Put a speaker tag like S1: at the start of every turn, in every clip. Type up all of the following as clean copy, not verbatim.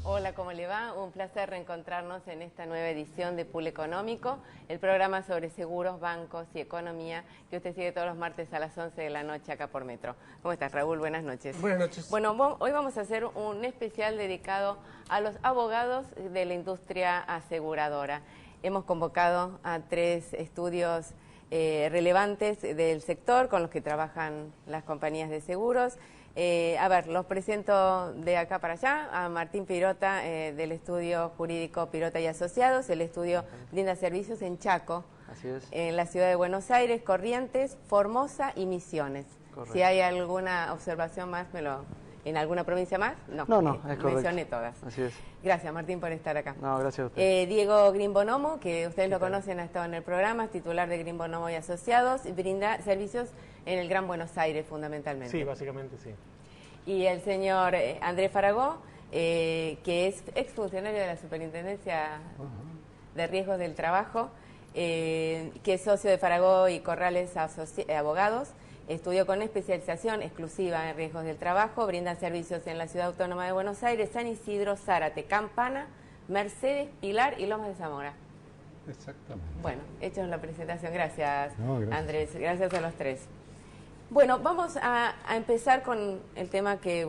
S1: Hola, ¿cómo le va? Un placer reencontrarnos en esta nueva edición de Pool Económico, el programa sobre seguros, bancos y economía que usted sigue todos los martes a las 11 de la noche acá por Metro. ¿Cómo estás, Raúl? Buenas noches.
S2: Buenas noches.
S1: Bueno, hoy vamos a hacer un especial dedicado a los abogados de la industria aseguradora. Hemos convocado a 3 estudios relevantes del sector con los que trabajan las compañías de seguros. A ver, los presento de acá para allá, a Martín Pirota del estudio jurídico Pirota y Asociados. El estudio brinda servicios en Chaco,
S3: así es,
S1: en la ciudad de Buenos Aires, Corrientes, Formosa y Misiones.
S3: Correcto.
S1: Si hay alguna observación más, ¿en alguna provincia más?
S3: No, es correcto.
S1: Mencioné todas.
S3: Así es.
S1: Gracias, Martín, por estar acá.
S3: No, gracias a usted.
S1: Diego Grimbonomo, que ustedes lo conocen, ha estado en el programa, es titular de Grimbonomo y Asociados, y brinda servicios en el Gran Buenos Aires, fundamentalmente.
S2: Sí, básicamente sí.
S1: Y el señor Andrés Faragó, que es exfuncionario de la Superintendencia de Riesgos del Trabajo, que es socio de Faragó y Corrales Abogados, estudió con especialización exclusiva en riesgos del trabajo, brinda servicios en la Ciudad Autónoma de Buenos Aires, San Isidro, Zárate, Campana, Mercedes, Pilar y Lomas de Zamora.
S4: Exactamente.
S1: Bueno, hecho la presentación. Gracias,
S4: gracias,
S1: Andrés. Gracias a los 3. Bueno, vamos a empezar con el tema que,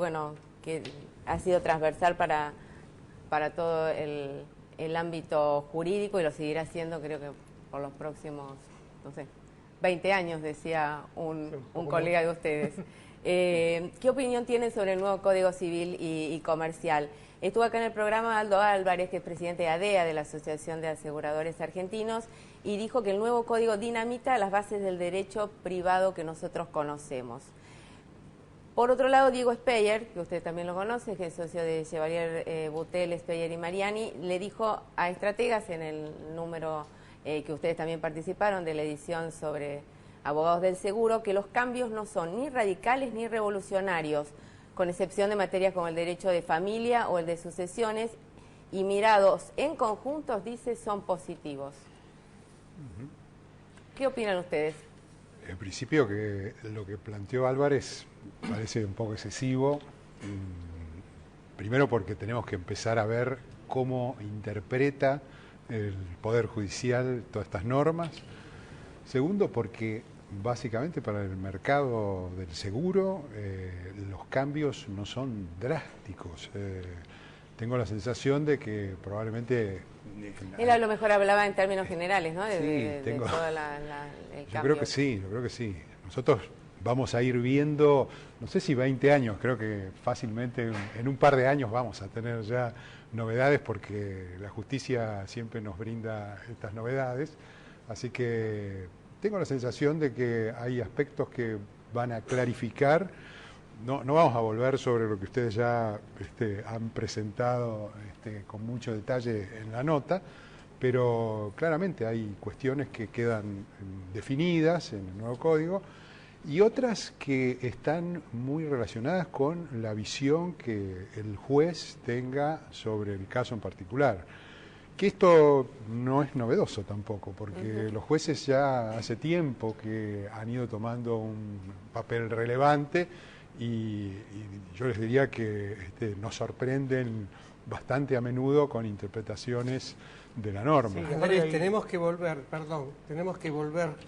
S1: que ha sido transversal para todo el ámbito jurídico y lo seguirá siendo, creo que por los próximos, 20 años, decía un colega de ustedes. ¿Qué opinión tienen sobre el nuevo Código Civil y Comercial? Estuvo acá en el programa Aldo Álvarez, que es presidente de ADEA, de la Asociación de Aseguradores Argentinos, y dijo que el nuevo código dinamita las bases del derecho privado que nosotros conocemos. Por otro lado, Diego Speyer, que usted también lo conoce, que es socio de Chevalier Butel, Speyer y Mariani, le dijo a estrategas en el número que ustedes también participaron de la edición sobre abogados del seguro, que los cambios no son ni radicales ni revolucionarios, con excepción de materias como el derecho de familia o el de sucesiones, y mirados en conjuntos, dice, son positivos. ¿Qué opinan ustedes?
S4: En principio, que lo que planteó Álvarez parece un poco excesivo. Primero porque tenemos que empezar a ver cómo interpreta el Poder Judicial todas estas normas. Segundo, porque básicamente para el mercado del seguro los cambios no son drásticos. Tengo la sensación de que probablemente...
S1: Él a lo mejor hablaba en términos generales, ¿no? De todo el cambio.
S4: Yo creo que sí. Nosotros vamos a ir viendo, no sé si 20 años, creo que fácilmente en un par de años vamos a tener ya novedades, porque la justicia siempre nos brinda estas novedades. Así que tengo la sensación de que hay aspectos que van a clarificar. No vamos a volver sobre lo que ustedes ya han presentado con mucho detalle en la nota, pero claramente hay cuestiones que quedan definidas en el nuevo código y otras que están muy relacionadas con la visión que el juez tenga sobre el caso en particular. Que esto no es novedoso tampoco, porque los jueces ya hace tiempo que han ido tomando un papel relevante y yo les diría que nos sorprenden bastante a menudo con interpretaciones de la norma.
S2: Sí, Andrés, tenemos que volver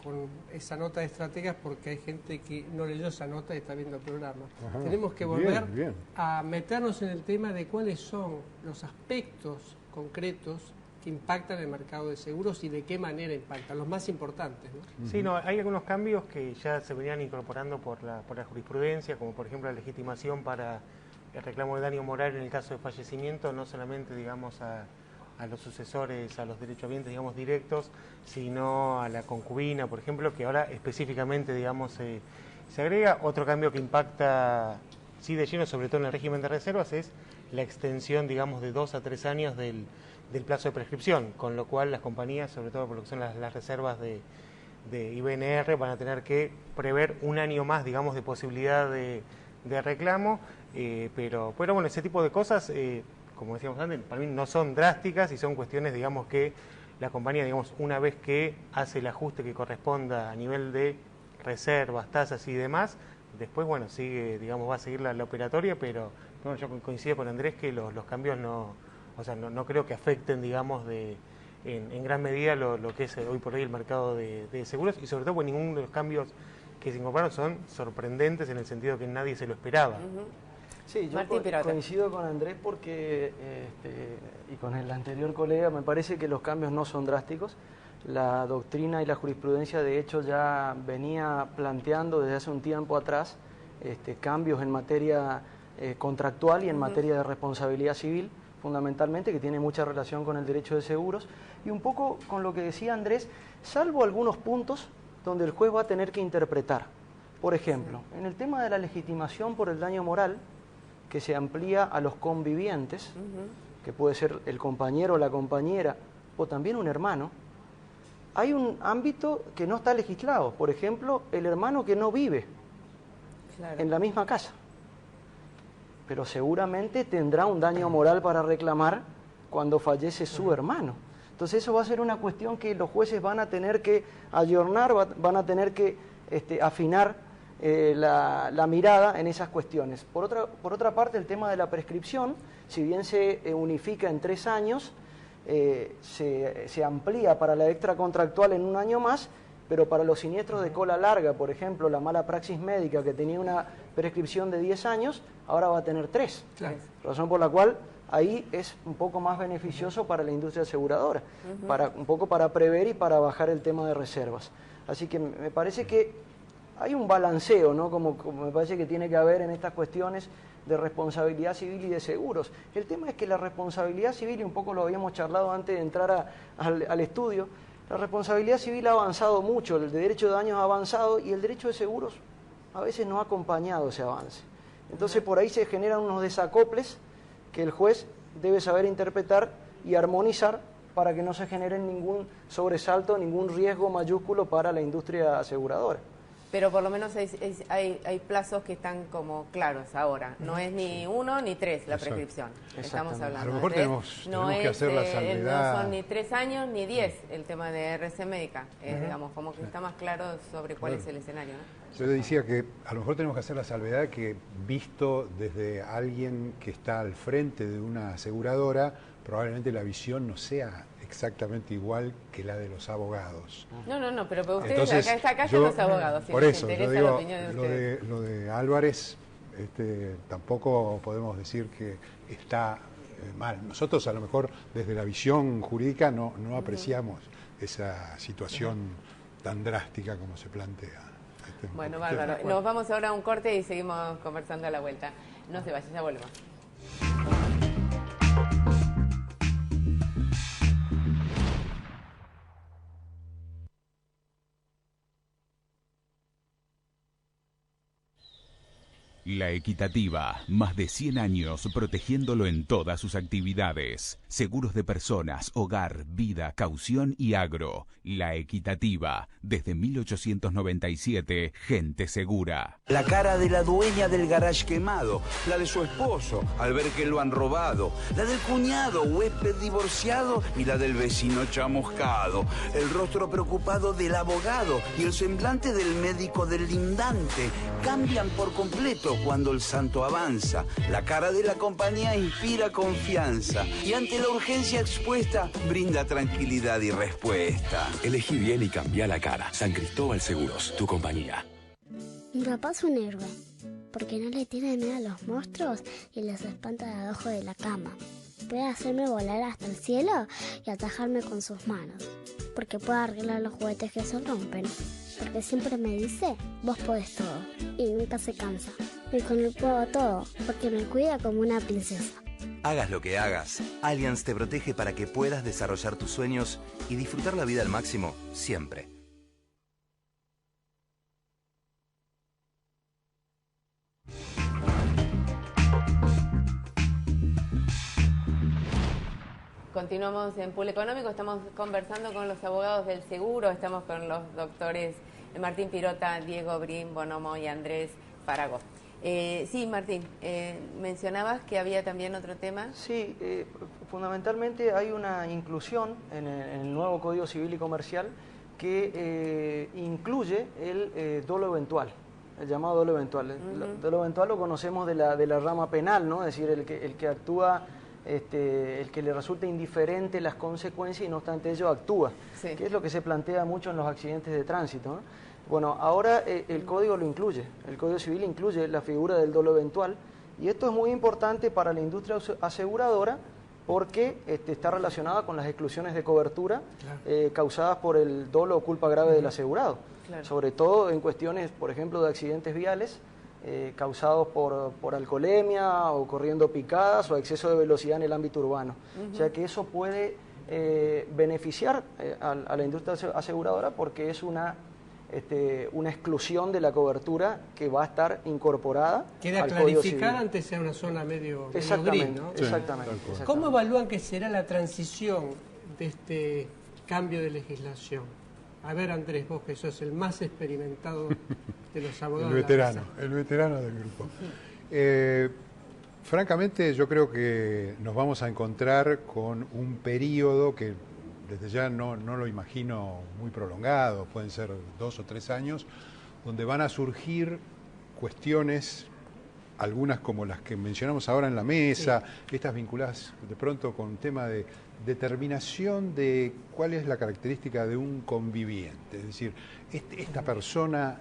S2: con esa nota de estrategas, porque hay gente que no leyó esa nota y está viendo el programa.
S4: Ajá,
S2: tenemos que volver
S4: bien.
S2: a meternos en el tema de cuáles son los aspectos concretos que impactan el mercado de seguros y de qué manera impactan, los más importantes, ¿no?
S5: Sí, hay algunos cambios que ya se venían incorporando por la jurisprudencia, como por ejemplo la legitimación para el reclamo de daño moral en el caso de fallecimiento, no solamente, digamos, a los sucesores, a los derechohabientes, digamos, directos, sino a la concubina, por ejemplo, que ahora específicamente, digamos, se agrega. Otro cambio que impacta, sí, de lleno, sobre todo en el régimen de reservas, es la extensión, digamos, de 2 a 3 años del plazo de prescripción, con lo cual las compañías, sobre todo por lo que son las reservas de IBNR, van a tener que prever un año más, digamos, de posibilidad de de reclamo, pero bueno, ese tipo de cosas, como decíamos antes, para mí no son drásticas y son cuestiones, digamos, que la compañía, digamos, una vez que hace el ajuste que corresponda a nivel de reservas, tasas y demás, después, bueno, sigue, digamos, va a seguir la operatoria, pero bueno, yo coincido con Andrés que los cambios no creo que afecten, digamos, en gran medida lo que es hoy por hoy el mercado de seguros, y sobre todo porque ninguno de los cambios que se incorporaron son sorprendentes en el sentido que nadie se lo esperaba.
S3: Sí, yo coincido con Andrés porque, y con el anterior colega, me parece que los cambios no son drásticos. La doctrina y la jurisprudencia, de hecho, ya venía planteando desde hace un tiempo atrás cambios en materia contractual y en materia de responsabilidad civil, fundamentalmente, que tiene mucha relación con el derecho de seguros, y un poco con lo que decía Andrés, salvo algunos puntos donde el juez va a tener que interpretar. Por ejemplo, en el tema de la legitimación por el daño moral, que se amplía a los convivientes, que puede ser el compañero o la compañera, o también un hermano, hay un ámbito que no está legislado. Por ejemplo, el hermano que no vive en la misma casa, pero seguramente tendrá un daño moral para reclamar cuando fallece su hermano. Entonces eso va a ser una cuestión que los jueces van a tener que ayornar, van a tener que afinar la mirada en esas cuestiones. Por otra parte, el tema de la prescripción, si bien se unifica en 3 años, se amplía para la extracontractual en 1 año más, pero para los siniestros de cola larga, por ejemplo, la mala praxis médica que tenía una prescripción de 10 años, ahora va a tener 3. Claro. Razón por la cual ahí es un poco más beneficioso para la industria aseguradora, un poco para prever y para bajar el tema de reservas. Así que me parece que hay un balanceo, ¿no? Como me parece que tiene que haber en estas cuestiones de responsabilidad civil y de seguros. El tema es que la responsabilidad civil, y un poco lo habíamos charlado antes de entrar al estudio, la responsabilidad civil ha avanzado mucho, el derecho de daños ha avanzado y el derecho de seguros a veces no ha acompañado ese avance. Entonces por ahí se generan unos desacoples que el juez debe saber interpretar y armonizar para que no se genere ningún sobresalto, ningún riesgo mayúsculo para la industria aseguradora.
S1: Pero por lo menos hay plazos que están como claros ahora. No es ni 1 ni 3 la prescripción. Estamos hablando.
S4: A lo mejor tenemos que hacer la salvedad.
S1: No son ni 3 años ni 10 el tema de RC médica. Digamos, como que está más claro sobre cuál es el escenario, ¿no?
S4: Yo le decía que a lo mejor tenemos que hacer la salvedad que, visto desde alguien que está al frente de una aseguradora, probablemente la visión no sea exactamente igual que la de los abogados.
S1: No, pero ustedes entonces, acá están los abogados.
S4: Por eso, yo digo, lo de Álvarez, tampoco podemos decir que está mal. Nosotros a lo mejor desde la visión jurídica no apreciamos esa situación tan drástica como se plantea.
S1: Bueno, bárbaro. Nos vamos ahora a un corte y seguimos conversando a la vuelta. No se vaya, ya volvemos.
S6: La Equitativa, más de 100 años protegiéndolo en todas sus actividades. Seguros de personas, hogar, vida, caución y agro. La Equitativa, desde 1897, gente segura.
S7: La cara de la dueña del garage quemado, la de su esposo al ver que lo han robado, la del cuñado, huésped divorciado y la del vecino chamuscado, el rostro preocupado del abogado y el semblante del médico del lindante cambian por completo cuando el santo avanza. La cara de la compañía inspira confianza y ante la urgencia expuesta brinda tranquilidad y respuesta.
S8: Elegí bien y cambia la cara. San Cristóbal Seguros, tu compañía.
S9: Mi papá es un héroe, porque no le tiene miedo a los monstruos y los espanta de abajo de la cama. Puede hacerme volar hasta el cielo y atajarme con sus manos, porque puede arreglar los juguetes que se rompen, porque siempre me dice, vos podés todo, y nunca se cansa. Y con él puedo todo, porque me cuida como una princesa.
S10: Hagas lo que hagas, Allianz te protege para que puedas desarrollar tus sueños y disfrutar la vida al máximo, siempre.
S1: Continuamos en Pool Económico, estamos conversando con los abogados del seguro, estamos con los doctores Martín Pirota, Diego Brin Bonomo y Andrés Farago. Sí, Martín, mencionabas que había también otro tema.
S3: Sí, fundamentalmente hay una inclusión en el nuevo Código Civil y Comercial que incluye el dolo eventual, el llamado dolo eventual. El dolo eventual lo conocemos de la rama penal, ¿no? Es decir, el que actúa, el que le resulta indiferente las consecuencias y no obstante ello actúa, sí, que es lo que se plantea mucho en los accidentes de tránsito, ¿no? Bueno, ahora el Código lo incluye, el Código Civil incluye la figura del dolo eventual y esto es muy importante para la industria aseguradora porque está relacionada con las exclusiones de cobertura, claro, causadas por el dolo o culpa grave del asegurado, claro, sobre todo en cuestiones, por ejemplo, de accidentes viales causados por alcoholemia o corriendo picadas o exceso de velocidad en el ámbito urbano. O sea que eso puede beneficiar a la industria aseguradora porque es una exclusión de la cobertura que va a estar incorporada.
S2: Queda clarificada antes era una zona medio gris, ¿no?
S3: Sí, exactamente.
S2: ¿Cómo evalúan que será la transición de este cambio de legislación? A ver, Andrés, vos que sos el más experimentado de los abogados.
S4: El veterano del grupo. Francamente, yo creo que nos vamos a encontrar con un periodo que desde ya no lo imagino muy prolongado, pueden ser 2 o 3 años, donde van a surgir cuestiones, algunas como las que mencionamos ahora en la mesa, sí, estas vinculadas de pronto con un tema de determinación de cuál es la característica de un conviviente, es decir, esta persona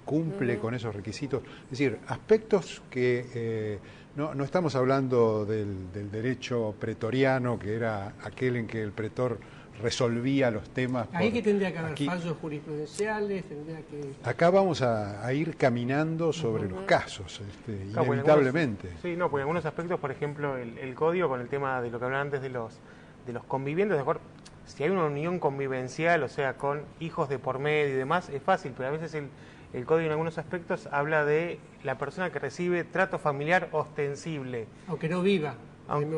S4: cumple con esos requisitos, es decir, aspectos que no estamos hablando del derecho pretoriano, que era aquel en que el pretor resolvía los temas.
S2: Ahí que tendría que haber fallos jurisprudenciales, tendría que...
S4: Acá vamos a ir caminando sobre los casos, inevitablemente.
S5: Sí, no, porque en algunos aspectos, por ejemplo, el código con el tema de lo que hablaban antes de los convivientes, de acuerdo, si hay una unión convivencial, o sea, con hijos de por medio y demás, es fácil, pero a veces el código en algunos aspectos habla de la persona que recibe trato familiar ostensible.
S2: Aunque no viva.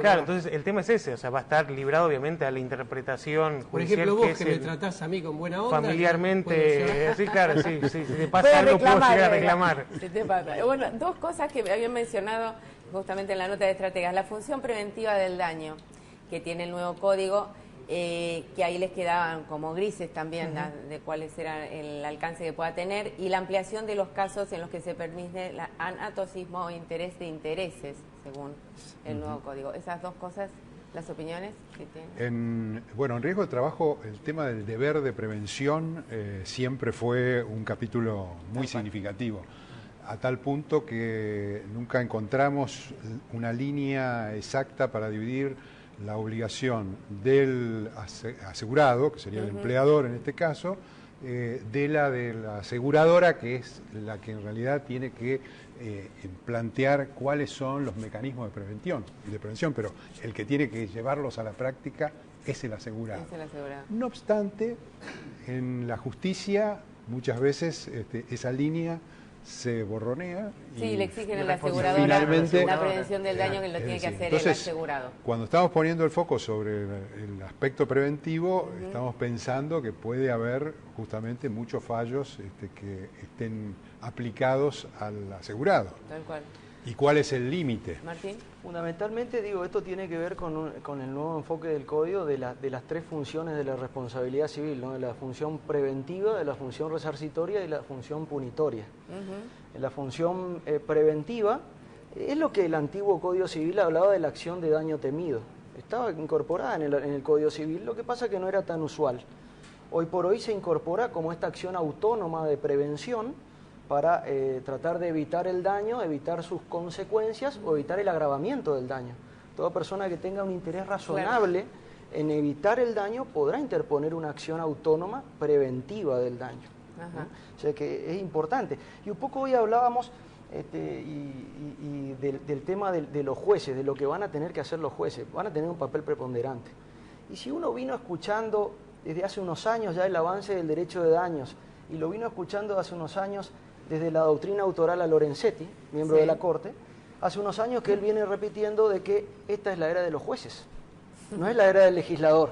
S5: Claro, entonces el tema es ese, o sea, va a estar librado obviamente a la interpretación judicial.
S2: Por ejemplo, vos que me tratás a mí con buena onda.
S5: Familiarmente, sí, claro, sí, si te pasa algo puedo llegar a reclamar.
S1: Si te pasa. Bueno, 2 cosas que habían mencionado justamente en la nota de estrategas. La función preventiva del daño que tiene el nuevo código, que ahí les quedaban como grises también de cuál era el alcance que pueda tener, y la ampliación de los casos en los que se permite el anatocismo o interés de intereses, según el nuevo código. Esas 2 cosas, las opiniones que tienen.
S4: En riesgo de trabajo, el tema del deber de prevención siempre fue un capítulo muy significativo, a tal punto que nunca encontramos una línea exacta para dividir la obligación del asegurado, que sería el empleador en este caso, de la aseguradora, que es la que en realidad tiene que plantear cuáles son los mecanismos de prevención, pero el que tiene que llevarlos a la práctica es el asegurado. No obstante, en la justicia muchas veces esa línea se borronea.
S1: Sí, le exigen al asegurador finalmente la prevención del daño que lo tiene que hacer entonces, el asegurado.
S4: Cuando estamos poniendo el foco sobre el aspecto preventivo, estamos pensando que puede haber justamente muchos fallos que estén aplicados al asegurado.
S1: Tal cual.
S4: ¿Y cuál es el límite?
S1: Martín.
S3: Fundamentalmente, esto tiene que ver con el nuevo enfoque del código de las 3 funciones de la responsabilidad civil, ¿no? De la función preventiva, de la función resarcitoria y la función punitoria. La función preventiva es lo que el antiguo Código Civil hablaba de la acción de daño temido. Estaba incorporada en el Código Civil, lo que pasa que no era tan usual. Hoy por hoy se incorpora como esta acción autónoma de prevención para tratar de evitar el daño, evitar sus consecuencias o evitar el agravamiento del daño. Toda persona que tenga un interés razonable en evitar el daño podrá interponer una acción autónoma preventiva del daño. O sea que es importante. Y un poco hoy hablábamos del tema de los jueces, de lo que van a tener que hacer los jueces. Van a tener un papel preponderante. Y si uno vino escuchando desde hace unos años ya el avance del derecho de daños, y lo vino escuchando hace unos años desde la doctrina autoral a Lorenzetti, miembro de la Corte, hace unos años que él viene repitiendo de que esta es la era de los jueces, no es la era del legislador.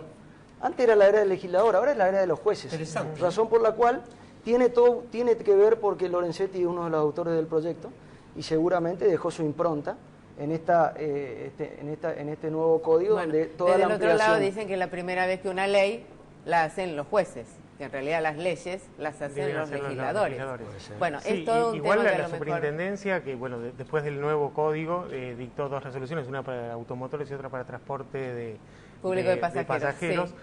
S3: Antes era la era del legislador, ahora es la era de los jueces. Razón por la cual tiene que ver, porque Lorenzetti es uno de los autores del proyecto, y seguramente dejó su impronta en este nuevo código, donde toda la ampliación...
S1: Desde el otro lado dicen que la primera vez que una ley la hacen los jueces, que en realidad las leyes las hacen los legisladores. Bueno,
S5: sí,
S1: es todo un
S5: igual
S1: tema que
S5: la superintendencia, que bueno, después del nuevo código dictó 2 resoluciones, una para automotores y otra para transporte de
S1: público de pasajeros.
S5: Sí.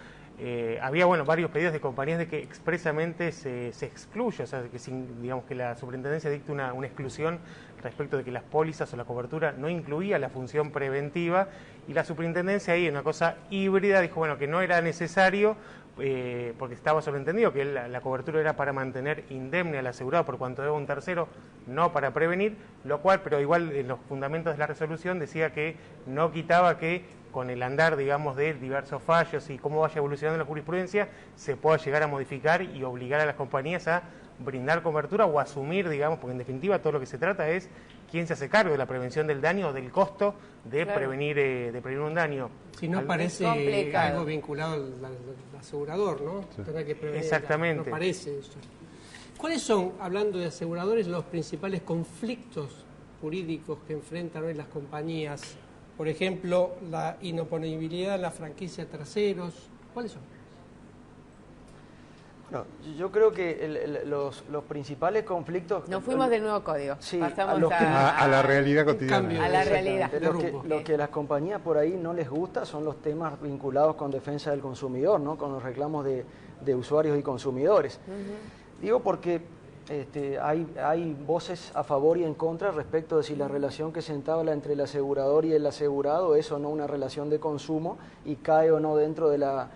S5: Había varios pedidos de compañías de que expresamente se excluya, o sea, que digamos que la superintendencia dicte una exclusión respecto de que las pólizas o la cobertura no incluía la función preventiva, y la superintendencia ahí, en una cosa híbrida, dijo que no era necesario, porque estaba sobreentendido que la cobertura era para mantener indemne al asegurado por cuanto deba un tercero, no para prevenir, lo cual, pero igual en los fundamentos de la resolución decía que no quitaba que con el andar, digamos, de diversos fallos y cómo vaya evolucionando la jurisprudencia, se pueda llegar a modificar y obligar a las compañías a brindar cobertura o asumir, digamos, porque en definitiva todo lo que se trata es quién se hace cargo de la prevención del daño o del costo de prevenir un daño.
S2: Si no parece algo vinculado al asegurador, ¿no? Sí. Tener que prevenir.
S5: Exactamente.
S2: No parece eso. ¿Cuáles son, hablando de aseguradores, los principales conflictos jurídicos que enfrentan hoy las compañías? Por ejemplo, la inoponibilidad en la franquicia a terceros. ¿Cuáles son?
S3: No, yo creo que los principales conflictos...
S1: Nos fuimos del nuevo código.
S3: Sí,
S1: pasamos
S4: a la realidad cotidiana.
S1: A la realidad.
S3: Lo que a las compañías por ahí no les gusta son los temas vinculados con defensa del consumidor, ¿no? Con los reclamos de usuarios y consumidores. Digo porque hay voces a favor y en contra respecto de si la relación que se entabla entre el asegurador y el asegurado es o no una relación de consumo y cae o no dentro de la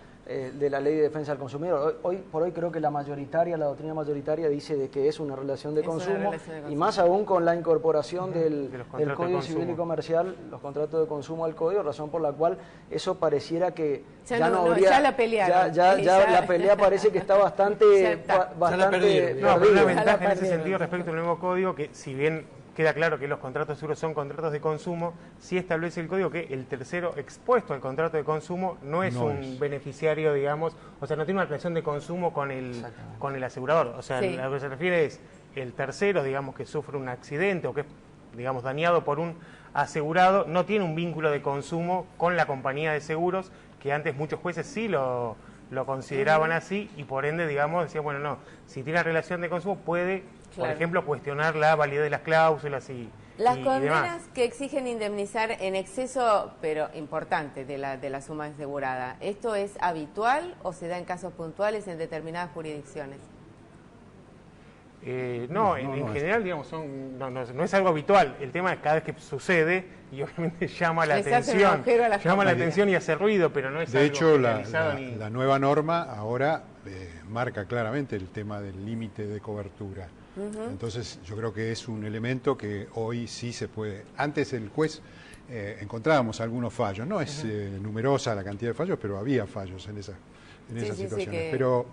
S3: ley de defensa del consumidor. Hoy por hoy creo que la doctrina mayoritaria dice de que es una relación de consumo, y más aún con la incorporación del Código Civil y Comercial, los contratos de consumo al Código, razón por la cual eso pareciera que ya no habría...
S1: Ya la pelearon.
S3: Ya la pelea parece que está bastante perdida.
S5: No, pero una ventaja en ese sentido respecto al nuevo Código, que si bien queda claro que los contratos de seguros son contratos de consumo, sí establece el código que el tercero expuesto al contrato de consumo no es un beneficiario, digamos, o sea, no tiene una relación de consumo con el asegurador. O sea, a lo que se refiere es el tercero, digamos, que sufre un accidente o que es, digamos, dañado por un asegurado, no tiene un vínculo de consumo con la compañía de seguros, que antes muchos jueces sí lo consideraban así, y por ende, digamos, decían, bueno, no, si tiene relación de consumo puede... Por ejemplo, cuestionar la validez de las cláusulas y
S1: las
S5: y
S1: condenas
S5: demás.
S1: Que exigen indemnizar en exceso, pero importante, de la suma asegurada. ¿Esto es habitual o se da en casos puntuales en determinadas jurisdicciones?
S5: No, en general, digamos, no es algo habitual. El tema es cada vez que sucede y obviamente llama la atención y hace ruido, pero no es
S4: de
S5: algo
S4: hecho,
S5: la
S4: nueva norma ahora marca claramente el tema del límite de cobertura. Entonces yo creo que es un elemento que hoy sí se puede. Antes el juez encontrábamos algunos fallos, no es numerosa la cantidad de fallos, pero había fallos en esas situaciones. Pero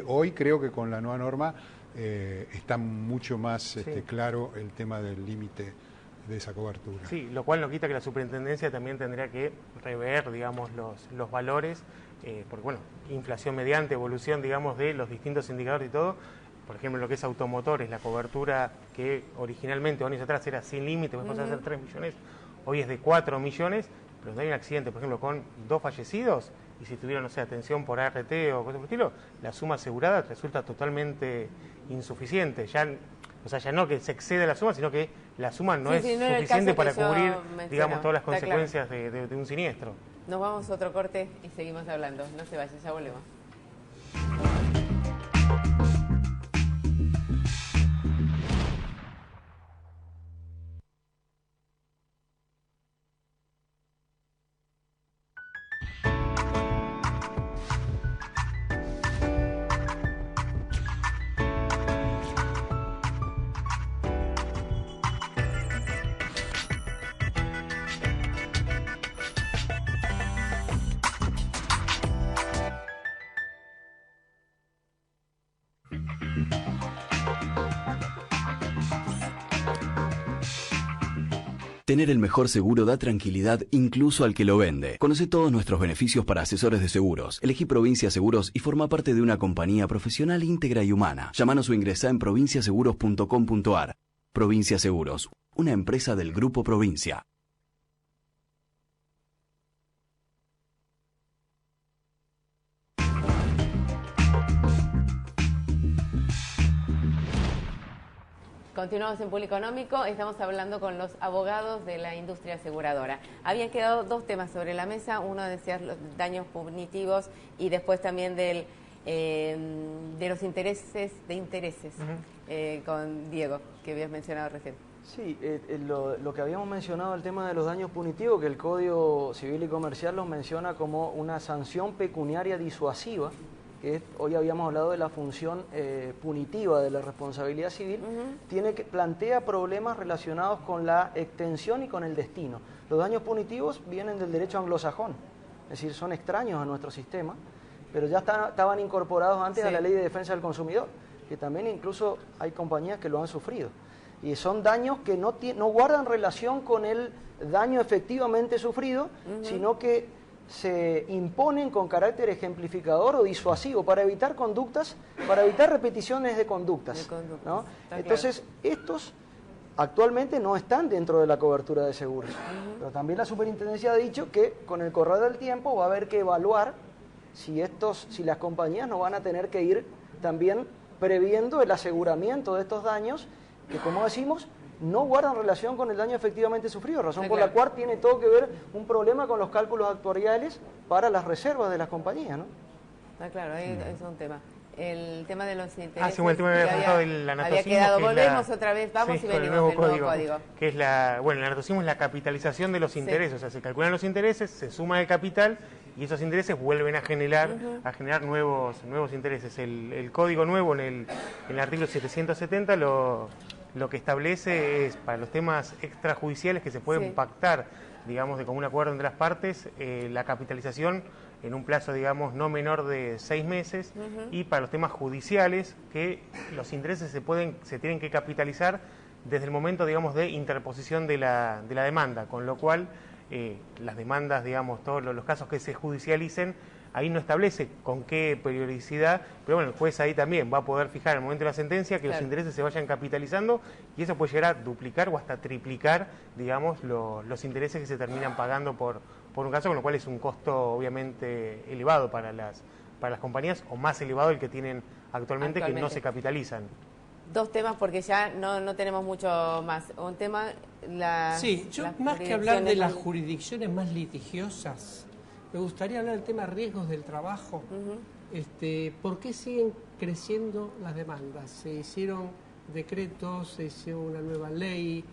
S4: hoy creo que con la nueva norma está mucho más claro el tema del límite de esa cobertura.
S5: Sí, lo cual no quita que la superintendencia también tendría que rever, digamos, los valores, porque bueno, inflación mediante, evolución, digamos, de los distintos indicadores y todo. Por ejemplo, lo que es automotores, la cobertura que originalmente años atrás era sin límite, después pasó a ser 3 millones, hoy es de 4 millones, pero no hay un accidente, por ejemplo, con 2 fallecidos, y si tuvieron, no sé, atención por ART o cosas por el estilo, la suma asegurada resulta totalmente insuficiente. Ya no que se excede la suma, sino que la suma no es suficiente para cubrir, digamos, todas las consecuencias de un siniestro.
S1: Nos vamos a otro corte y seguimos hablando. No se vayan, ya volvemos.
S8: Tener el mejor seguro da tranquilidad incluso al que lo vende. Conoce todos nuestros beneficios para asesores de seguros. Elegí Provincia Seguros y forma parte de una compañía profesional, íntegra y humana. Llámanos o ingresá en provinciaseguros.com.ar. Provincia Seguros, una empresa del Grupo Provincia.
S1: Continuamos en Público Económico, estamos hablando con los abogados de la industria aseguradora. Habían quedado dos temas sobre la mesa, uno decía los daños punitivos y después también de los intereses, con Diego, que habías mencionado recién.
S3: Sí, lo que habíamos mencionado, el tema de los daños punitivos, que el Código Civil y Comercial los menciona como una sanción pecuniaria disuasiva, que hoy habíamos hablado de la función punitiva de la responsabilidad civil, plantea problemas relacionados con la extensión y con el destino. Los daños punitivos vienen del derecho anglosajón, es decir, son extraños a nuestro sistema, pero ya estaban incorporados antes a la Ley de Defensa del Consumidor, que también incluso hay compañías que lo han sufrido. Y son daños que no guardan relación con el daño efectivamente sufrido, sino que se imponen con carácter ejemplificador o disuasivo para evitar conductas, para evitar repeticiones de conductas. ¿No? Entonces, estos actualmente no están dentro de la cobertura de seguros. Pero también la Superintendencia ha dicho que con el correr del tiempo va a haber que evaluar si las compañías no van a tener que ir también previendo el aseguramiento de estos daños que, como decimos, no guardan relación con el daño efectivamente sufrido, razón por la cual tiene todo que ver un problema con los cálculos actuariales para las reservas de las compañías, ¿no?
S1: Está claro, ahí es un tema. El tema de los intereses.
S5: Sí, el tema que
S1: había quedado. Volvemos otra vez, vamos y venimos del nuevo código.
S5: Que es el anatocismo es la capitalización de los intereses, o sea, se calculan los intereses, se suma el capital y esos intereses vuelven a generar nuevos intereses. El código nuevo en el artículo 770 lo que establece es para los temas extrajudiciales que se pueden pactar, digamos, de común acuerdo entre las partes, la capitalización en un plazo, digamos, no menor de 6 meses, y para los temas judiciales que los intereses se tienen que capitalizar desde el momento, digamos, de interposición de la demanda, con lo cual las demandas, digamos, todos los casos que se judicialicen, ahí no establece con qué periodicidad, pero bueno, el juez ahí también va a poder fijar en el momento de la sentencia que los intereses se vayan capitalizando y eso puede llegar a duplicar o hasta triplicar, digamos, los intereses que se terminan pagando por un caso, con lo cual es un costo obviamente elevado para las compañías, o más elevado el que tienen actualmente. Que no se capitalizan.
S1: Dos temas porque ya no tenemos mucho más. Un tema,
S2: más que hablar de las jurisdicciones más litigiosas, me gustaría hablar del tema riesgos del trabajo. ¿Por qué siguen creciendo las demandas? Se hicieron decretos, se hizo una nueva ley,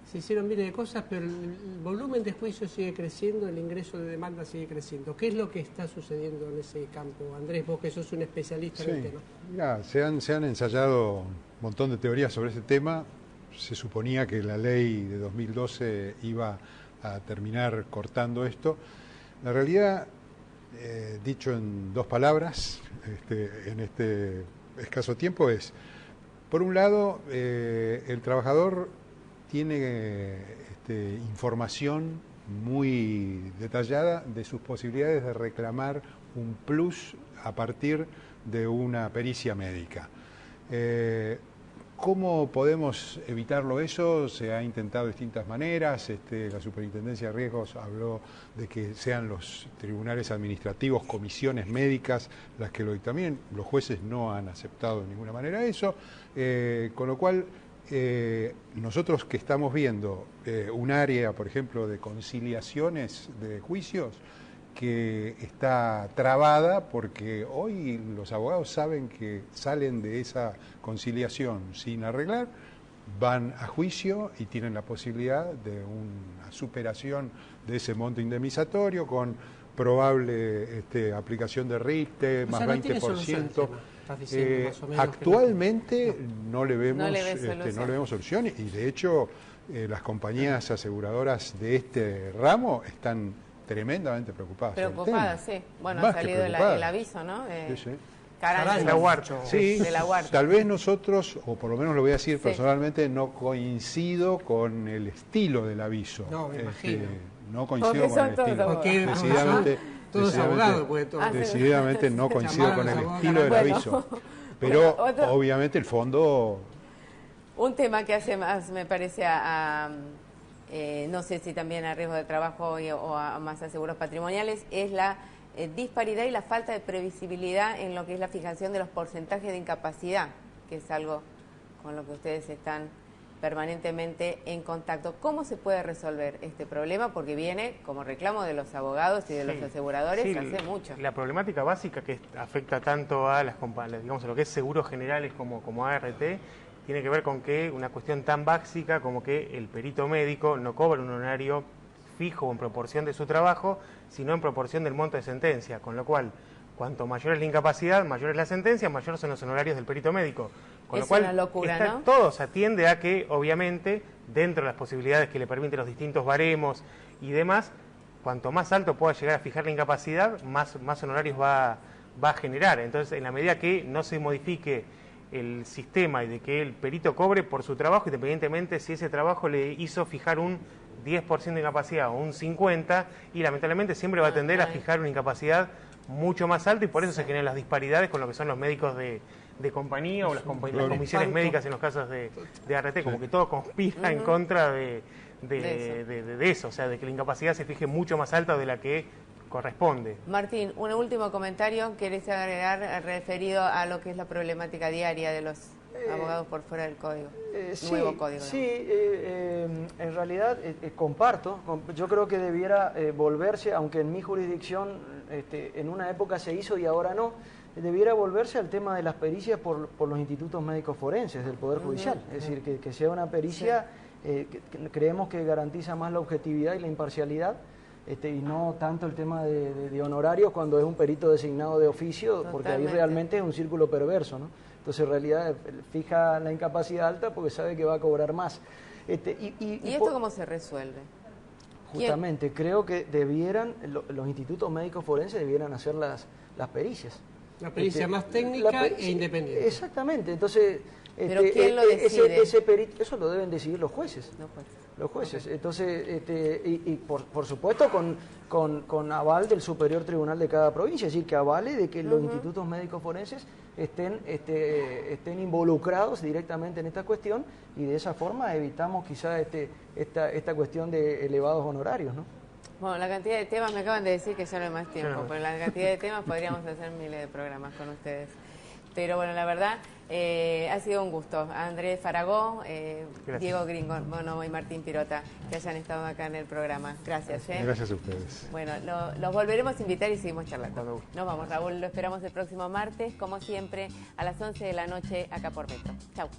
S2: se hicieron miles de cosas, pero el volumen de juicios sigue creciendo, el ingreso de demanda sigue creciendo. ¿Qué es lo que está sucediendo en ese campo? Andrés, vos que sos un especialista en el tema.
S4: Mirá, se han ensayado un montón de teorías sobre ese tema. Se suponía que la ley de 2012 iba a terminar cortando esto. La realidad, dicho en dos palabras, en este escaso tiempo, es, por un lado, el trabajador tiene información muy detallada de sus posibilidades de reclamar un plus a partir de una pericia médica. ¿Cómo podemos evitarlo eso? Se ha intentado de distintas maneras. La Superintendencia de Riesgos habló de que sean los tribunales administrativos, comisiones médicas, las que lo dictaminen. Los jueces no han aceptado de ninguna manera eso, con lo cual nosotros que estamos viendo un área, por ejemplo, de conciliaciones de juicios, que está trabada porque hoy los abogados saben que salen de esa conciliación sin arreglar, van a juicio y tienen la posibilidad de una superación de ese monto indemnizatorio con probable aplicación de RIPTE, más 20%. Actualmente no le vemos solución y de hecho las compañías aseguradoras de este ramo están tremendamente preocupadas.
S1: Sí. Bueno, ha salido el aviso, ¿no?
S5: De la Huarto.
S4: Sí, tal vez nosotros, o por lo menos lo voy a decir personalmente, no coincido con el estilo del aviso.
S2: No, me imagino.
S4: No coincido con el estilo. Decididamente no coincido con el estilo del aviso. Pero obviamente el fondo
S1: Un tema que hace más, me parece, no sé si también a riesgo de trabajo o a más a seguros patrimoniales, es la disparidad y la falta de previsibilidad en lo que es la fijación de los porcentajes de incapacidad, que es algo con lo que ustedes están permanentemente en contacto. ¿Cómo se puede resolver este problema? Porque viene como reclamo de los abogados y de los aseguradores hace mucho.
S5: La problemática básica que afecta tanto a las compañías, digamos, a lo que es seguros generales como ART, tiene que ver con que una cuestión tan básica como que el perito médico no cobra un honorario fijo en proporción de su trabajo, sino en proporción del monto de sentencia, con lo cual, cuanto mayor es la incapacidad, mayor es la sentencia, mayores son los honorarios del perito médico. Con lo cual,
S1: una locura, ¿no?
S5: Todo se atiende a que, obviamente, dentro de las posibilidades que le permiten los distintos baremos y demás, cuanto más alto pueda llegar a fijar la incapacidad, más honorarios va a generar. Entonces, en la medida que no se modifique el sistema y de que el perito cobre por su trabajo, independientemente si ese trabajo le hizo fijar un 10% de incapacidad o un 50%, y lamentablemente siempre va a tender a fijar una incapacidad mucho más alta, y por eso se generan las disparidades con lo que son los médicos de compañía o las comisiones médicas en los casos de ART, como que todo conspira en contra de eso, o sea, de que la incapacidad se fije mucho más alta de la que corresponde.
S1: Martín, un último comentario, ¿querés agregar referido a lo que es la problemática diaria de los abogados por fuera del código? Nuevo código.
S3: Sí, en realidad comparto. Yo creo que debiera volverse, aunque en mi jurisdicción en una época se hizo y ahora no, debiera volverse al tema de las pericias por los institutos médicos forenses del Poder Judicial. Es decir, que sea una pericia, que creemos que garantiza más la objetividad y la imparcialidad, y no tanto el tema de honorarios cuando es un perito designado de oficio, porque ahí realmente es un círculo perverso, ¿no? Entonces, en realidad, fija la incapacidad alta porque sabe que va a cobrar más.
S1: ¿Y esto cómo se resuelve?
S3: Justamente, creo que debieran, los institutos médicos forenses debieran hacer las pericias.
S2: La pericia más técnica e independiente.
S3: Exactamente, entonces...
S1: ¿Pero quién lo decide?
S3: Ese perito, eso lo deben decidir los jueces. Los jueces. Okay. Entonces, por supuesto con aval del superior tribunal de cada provincia, es decir, que avale de que los institutos médicos forenses estén involucrados directamente en esta cuestión, y de esa forma evitamos quizá esta cuestión de elevados honorarios, ¿no?
S1: Bueno, la cantidad de temas, me acaban de decir que ya no hay más tiempo, pero la cantidad de temas podríamos hacer miles de programas con ustedes. Pero bueno, la verdad, ha sido un gusto. Andrés Faragó, Diego Gringo y Martín Pirota, que hayan estado acá en el programa. Gracias.
S4: Gracias a ustedes.
S1: Bueno, los volveremos a invitar y seguimos charlando. Nos vamos, Raúl, lo esperamos el próximo martes, como siempre, a las 11 de la noche, acá por Metro. Chau.